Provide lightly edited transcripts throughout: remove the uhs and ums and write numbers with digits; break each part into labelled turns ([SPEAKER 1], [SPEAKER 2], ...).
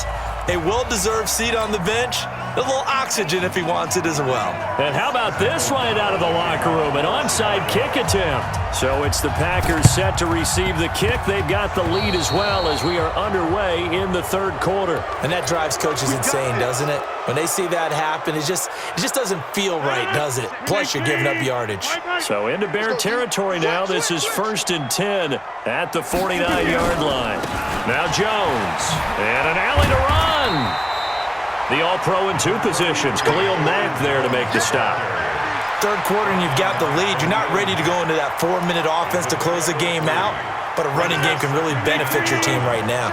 [SPEAKER 1] does, a well-deserved seat on the bench, a little oxygen if he wants it as well.
[SPEAKER 2] And how about this right out of the locker room? An onside kick attempt. So it's the Packers set to receive the kick. They've got the lead as well as we are underway in the third quarter.
[SPEAKER 1] And that drives coaches insane, doesn't it? When they see that happen, it just doesn't feel right, does it? Plus, you're giving up yardage.
[SPEAKER 2] So into Bear territory now. This is 1st and 10 at the 49-yard line. Now Jones. And an alley to run. The All-Pro in 2 positions. Khalil Mack there to make the stop.
[SPEAKER 1] Third quarter and you've got the lead. You're not ready to go into that 4-minute offense to close the game out, but a running game can really benefit your team right now.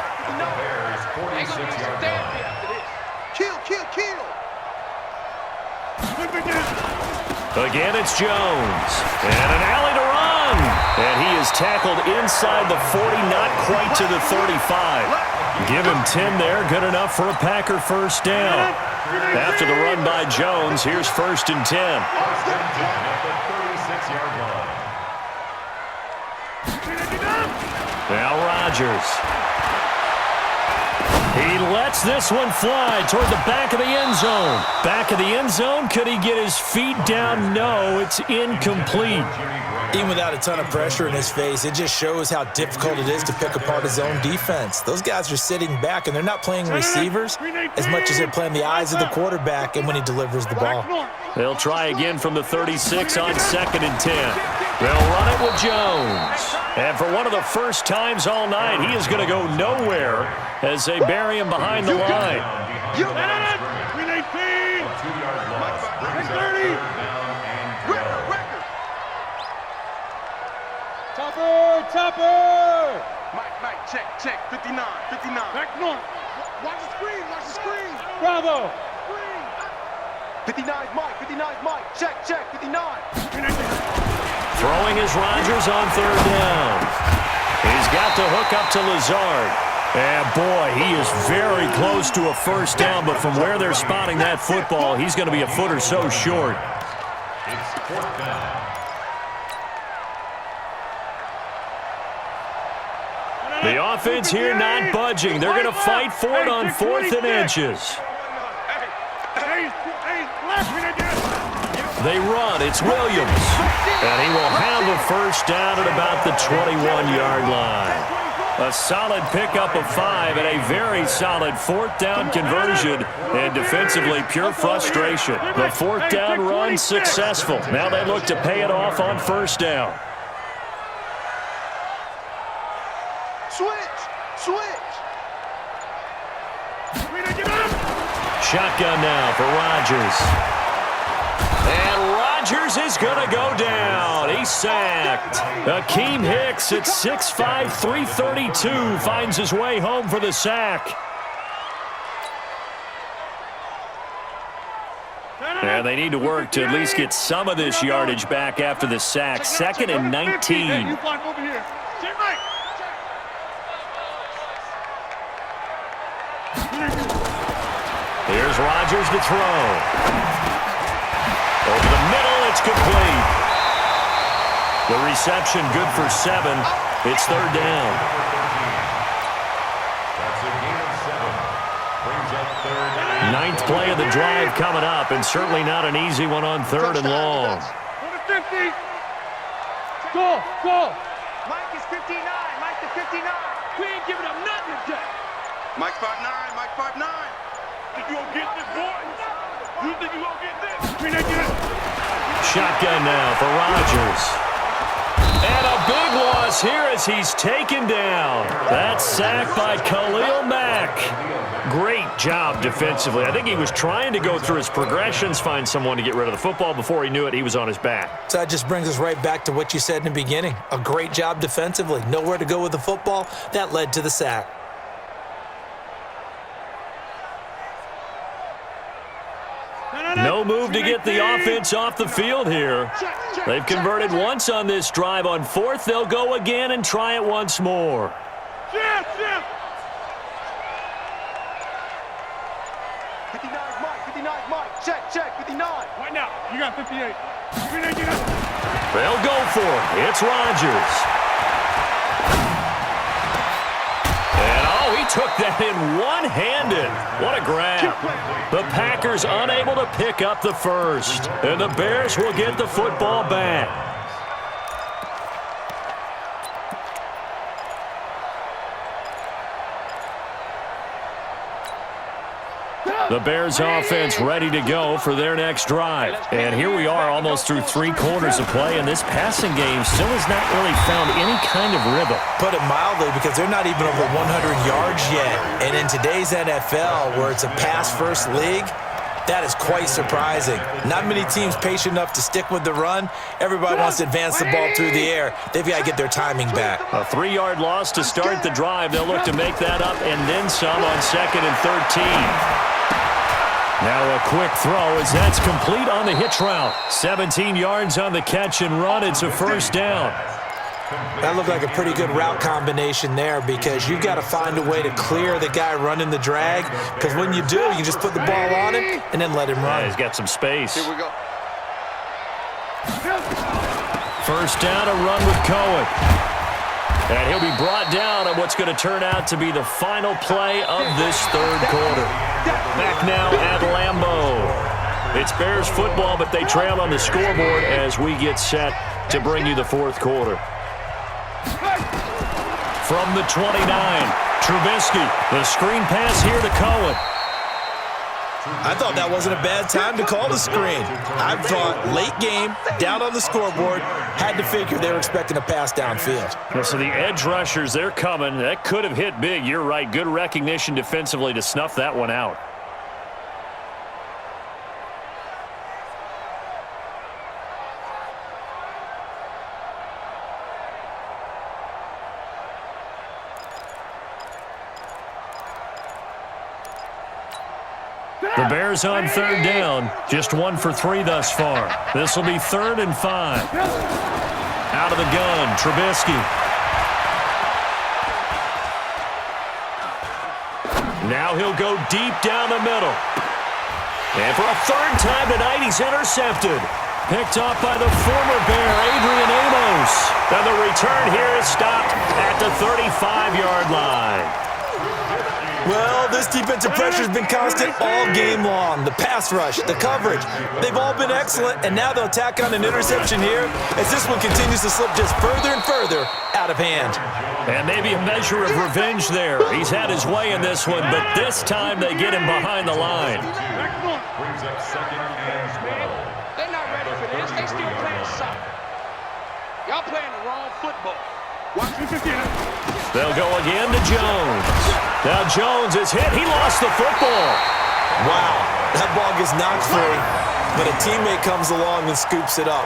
[SPEAKER 2] Again, it's Jones. And an alley to run. And he is tackled inside the 40, not quite to the 35. Give him 10 there. Good enough for a Packer first down. After the run by Jones, here's 1st and 10. Now Rodgers. He lets this one fly toward the back of the end zone. Back of the end zone. Could he get his feet down? No, it's incomplete.
[SPEAKER 1] Even without a ton of pressure in his face, it just shows how difficult it is to pick apart his own defense. Those guys are sitting back, and they're not playing receivers as much as they're playing the eyes of the quarterback and when he delivers the ball.
[SPEAKER 2] They'll try again from the 36 on 2nd and 10. They'll run it with Jones. And for one of the first times all night, he is going to go nowhere as they bury him behind the line.
[SPEAKER 3] Topper! Mike, check, 59. Back north. Watch the screen. Bravo! 59's Mike, check, 59.
[SPEAKER 2] Throwing is Rodgers on 3rd down. He's got to hook up to Lazard. And boy, he is very close to a first down, but from where they're spotting that football, he's going to be a foot or so short.
[SPEAKER 4] It's 4th down.
[SPEAKER 2] The offense here not budging. They're going to fight for it on 4th and inches. They run. It's Williams. And he will have a first down at about the 21-yard line. A solid pickup of 5 and a very solid 4th down conversion. And defensively, pure frustration. The 4th down run successful. Now they look to pay it off on 1st down.
[SPEAKER 3] Switch!
[SPEAKER 2] Shotgun now for Rodgers. And Rodgers is going to go down. He's sacked. Akeem Hicks at 6'5", 332 finds his way home for the sack. And they need to work to at least get some of this yardage back after the sack. 2nd and 19. Here's Rodgers to throw. Over the middle, it's complete. The reception good for 7. It's 3rd down.
[SPEAKER 4] That's a gain of 7. Brings up 3rd.
[SPEAKER 2] 9th play of the drive coming up, and certainly not an easy one on 3rd and long.
[SPEAKER 3] Go! Mike is 59. Mike to 59. We ain't giving up nothing today. Mike's 5'9. Think you gonna get this, boy? You think you gonna get this?
[SPEAKER 2] Shotgun now for Rodgers. And a big loss here as he's taken down. That's sacked by Khalil Mack. Great job defensively. I think he was trying to go through his progressions, find someone to get rid of the football. Before he knew it, he was on his back.
[SPEAKER 1] So that just brings us right back to what you said in the beginning. A great job defensively. Nowhere to go with the football. That led to the sack.
[SPEAKER 2] No move to get the offense off the field here. They've converted once on this drive. On 4th, they'll go again and try it once more.
[SPEAKER 3] 59's Mike. Check, 59. Right now, you got 58.
[SPEAKER 2] They'll go for it. It's Rodgers. And, he took that in one hand intended. What a grab. The Packers unable to pick up the first. And the Bears will get the football back. The Bears offense ready to go for their next drive. And here we are almost through 3 quarters of play, and this passing game still has not really found any kind of rhythm.
[SPEAKER 1] Put it mildly, because they're not even over 100 yards yet. And in today's NFL, where it's a pass-first league, that is quite surprising. Not many teams patient enough to stick with the run. Everybody wants to advance the ball through the air. They've got to get their timing back.
[SPEAKER 2] A 3-yard loss to start the drive. They'll look to make that up and then some on 2nd and 13. Now a quick throw as that's complete on the hitch route. 17 yards on the catch and run. It's a first down.
[SPEAKER 1] That looked like a pretty good route combination there, because you've got to find a way to clear the guy running the drag, because when you do, you just put the ball on him and then let him run.
[SPEAKER 2] Yeah, he's got some space.
[SPEAKER 3] Here we go.
[SPEAKER 2] First down, a run with Cohen. And he'll be brought down on what's going to turn out to be the final play of this third quarter. Back now at Lambeau. It's Bears football, but they trail on the scoreboard as we get set to bring you the fourth quarter. From the 29, Trubisky. The screen pass here to Cohen.
[SPEAKER 1] I thought that wasn't a bad time to call the screen. I thought late game, down on the scoreboard, had to figure they were expecting a pass downfield.
[SPEAKER 2] Well, so the edge rushers, they're coming. That could have hit big. You're right. Good recognition defensively to snuff that one out. The Bears on third down, just 1 for 3 thus far. This will be 3rd and 5. Out of the gun, Trubisky. Now he'll go deep down the middle. And for a 3rd time tonight, he's intercepted. Picked off by the former Bear, Adrian Amos. And the return here is stopped at the 35-yard line.
[SPEAKER 1] Well, this defensive pressure has been constant all game long. The pass rush, the coverage, they've all been excellent, and now they'll tack on an interception here as this one continues to slip just further and further out of hand.
[SPEAKER 2] And maybe a measure of revenge there. He's had his way in this one, but this time they get him behind the line.
[SPEAKER 4] Brings up 2nd and 12.
[SPEAKER 3] They're not ready for this. They still playing soccer. Y'all playing the wrong football. Watch me 15.
[SPEAKER 2] They'll go again to Jones. Now Jones is hit. He lost the football.
[SPEAKER 1] Wow, that ball gets knocked free, but a teammate comes along and scoops it up.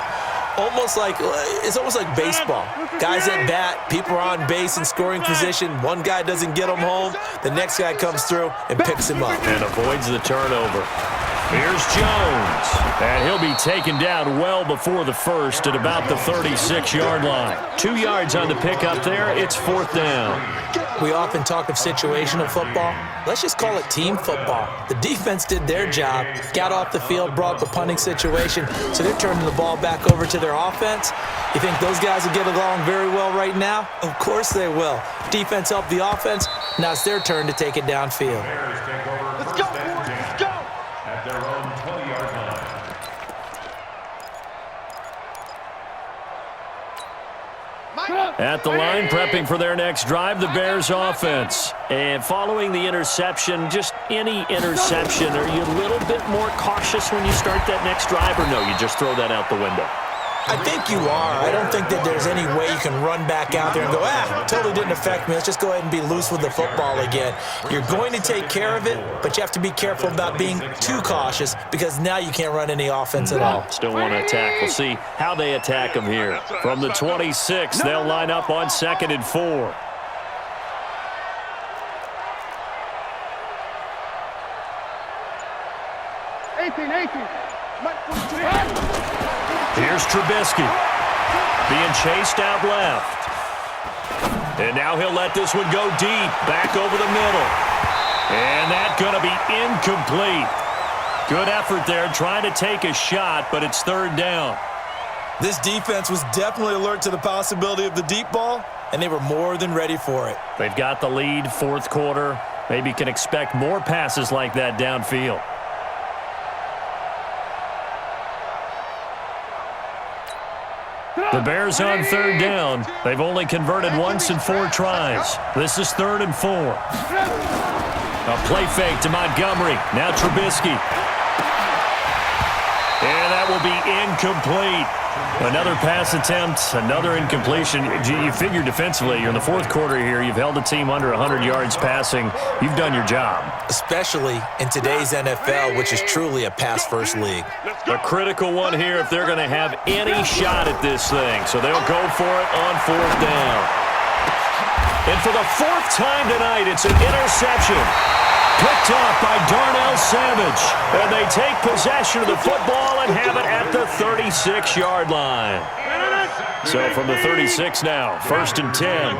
[SPEAKER 1] It's almost like baseball. Guys at bat, people are on base in scoring position. One guy doesn't get him home. The next guy comes through and picks him up.
[SPEAKER 2] And avoids the turnover. Here's Jones. And he'll be taken down well before the first at about the 36-yard line. 2 yards on the pickup there. It's 4th down.
[SPEAKER 1] We often talk of situational football. Let's just call it team football. The defense did their job, got off the field, brought the punting situation, so they're turning the ball back over to their offense. You think those guys will get along very well right now? Of course they will. Defense helped the offense. Now it's their turn to take it downfield.
[SPEAKER 4] Bears take over.
[SPEAKER 3] Let's go, boys. Let's go.
[SPEAKER 4] At their own 20-yard line.
[SPEAKER 2] At the line, prepping for their next drive, the Bears offense. And following the interception, just any interception, are you a little bit more cautious when you start that next drive, or no, you just throw that out the window?
[SPEAKER 1] I think you are. I don't think that there's any way you can run back out there and go, totally didn't affect me. Let's just go ahead and be loose with the football again. You're going to take care of it, but you have to be careful about being too cautious because now you can't run any offense at all.
[SPEAKER 2] Still want to attack. We'll see how they attack them here. From the 26, they'll line up on 2nd and 4. Here's Trubisky being chased out left. And now he'll let this one go deep, back over the middle. And that's going to be incomplete. Good effort there, trying to take a shot, but it's 3rd down.
[SPEAKER 1] This defense was definitely alert to the possibility of the deep ball, and they were more than ready for it.
[SPEAKER 2] They've got the lead, 4th quarter. Maybe can expect more passes like that downfield. The Bears on third down. They've only converted once in 4 tries. This is 3rd and 4. A play fake to Montgomery. Now Trubisky. And that will be incomplete. Another pass attempt, another incompletion. You figure defensively, you're in the 4th quarter here. You've held a team under 100 yards passing. You've done your job. Especially in today's NFL, which is truly a pass-first league. A critical one here if they're going to have any shot at this thing. So they'll go for it on 4th down. And for the 4th time tonight, it's an interception. Picked off by Darnell Savage. And they take possession of the football and have it at the 36-yard line. So from the 36 now, 1st and 10.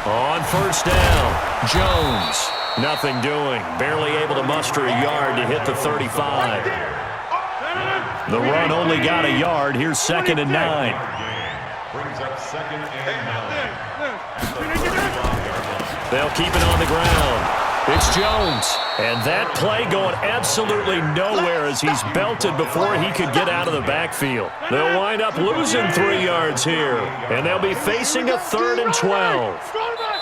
[SPEAKER 2] On 1st down, Jones. Nothing doing. Barely able to muster a yard to hit the 35. The run only got a yard. Here's 2nd and 9.
[SPEAKER 4] Brings up 2nd and 9.
[SPEAKER 2] They'll keep it on the ground. It's Jones. And that play going absolutely nowhere as he's belted before he could get out of the backfield. They'll wind up losing 3 yards here. And they'll be facing a 3rd and 12.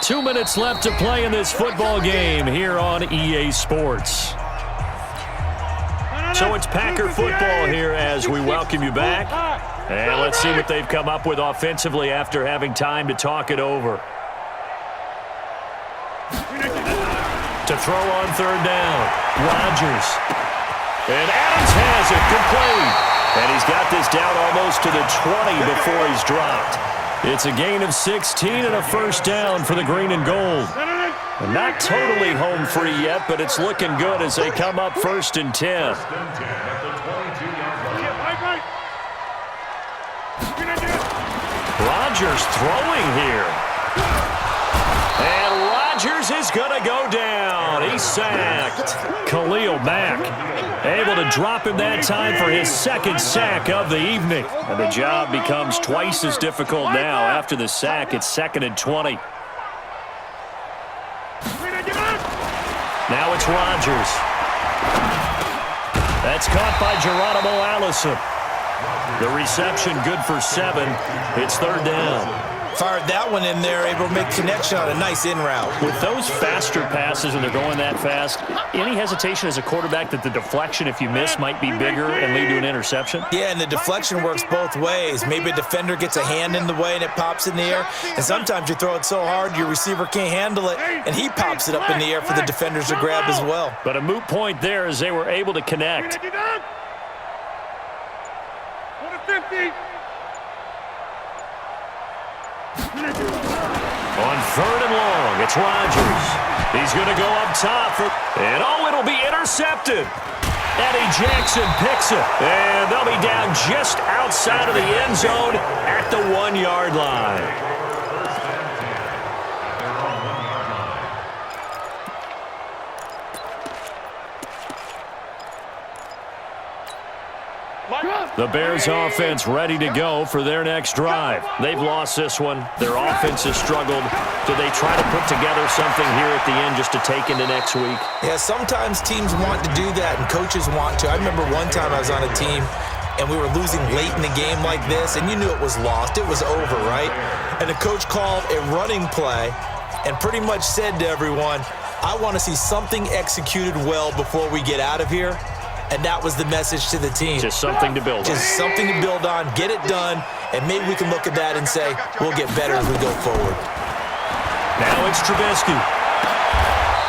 [SPEAKER 2] 2 minutes left to play in this football game here on EA Sports. So it's Packer football here as we welcome you back. And let's see what they've come up with offensively after having time to talk it over. To throw on 3rd down, Rodgers. And Adams has it, complete. And he's got this down almost to the 20 before he's dropped. It's a gain of 16 and a 1st down for the green and gold. And not totally home free yet, but it's looking good as they come up 1st and 10. Rodgers throwing here. And Rodgers is going to go down. He's sacked. Khalil Mack able to drop him that time for his 2nd sack of the evening. And the job becomes twice as difficult now. After the sack, it's 2nd and 20. Now it's Rodgers. That's caught by Geronimo Allison. The reception good for 7. It's 3rd down. Fired that one in there, able to make connection on a nice in route. With those faster passes and they're going that fast, any hesitation as a quarterback that the deflection, if you miss, might be bigger and lead to an interception? Yeah, and the deflection works both ways. Maybe a defender gets a hand in the way and it pops in the air, and sometimes you throw it so hard your receiver can't handle it, and he pops it up in the air for the defenders to grab as well. But a moot point there as they were able to connect.
[SPEAKER 3] 50.
[SPEAKER 2] On 3rd and long, it's Rodgers. He's going to go up top. And it'll be intercepted. Eddie Jackson picks it. And they'll be down just outside of the end zone at the 1-yard line. The Bears offense ready to go for their next drive. They've lost this one. Their offense has struggled. Do they try to put together something here at the end just to take into next week? Yeah, sometimes teams want to do that and coaches want to. I remember one time I was on a team and we were losing late in the game like this, and you knew it was lost. It was over, right? And the coach called a running play and pretty much said to everyone, I want to see something executed well before we get out of here. And that was the message to the team. Just something to build on. Just something to build on, get it done, and maybe we can look at that and say, we'll get better as we go forward. Now it's Trubisky.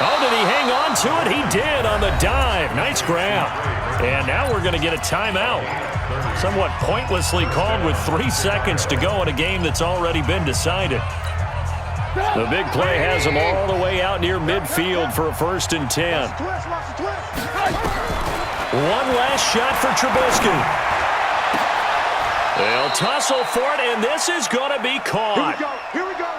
[SPEAKER 2] Oh, did he hang on to it? He did on the dive. Nice grab. And now we're going to get a timeout. Somewhat pointlessly called with 3 seconds to go in a game that's already been decided. The big play has them all the way out near midfield for a 1st and 10. One last shot for Trubisky. They'll tussle for it, and this is going to be caught.
[SPEAKER 3] Here we go.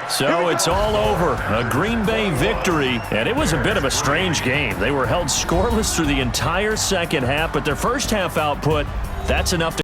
[SPEAKER 2] So it's all over. A Green Bay victory, and it was a bit of a strange game. They were held scoreless through the entire second half, but their first half output, that's enough to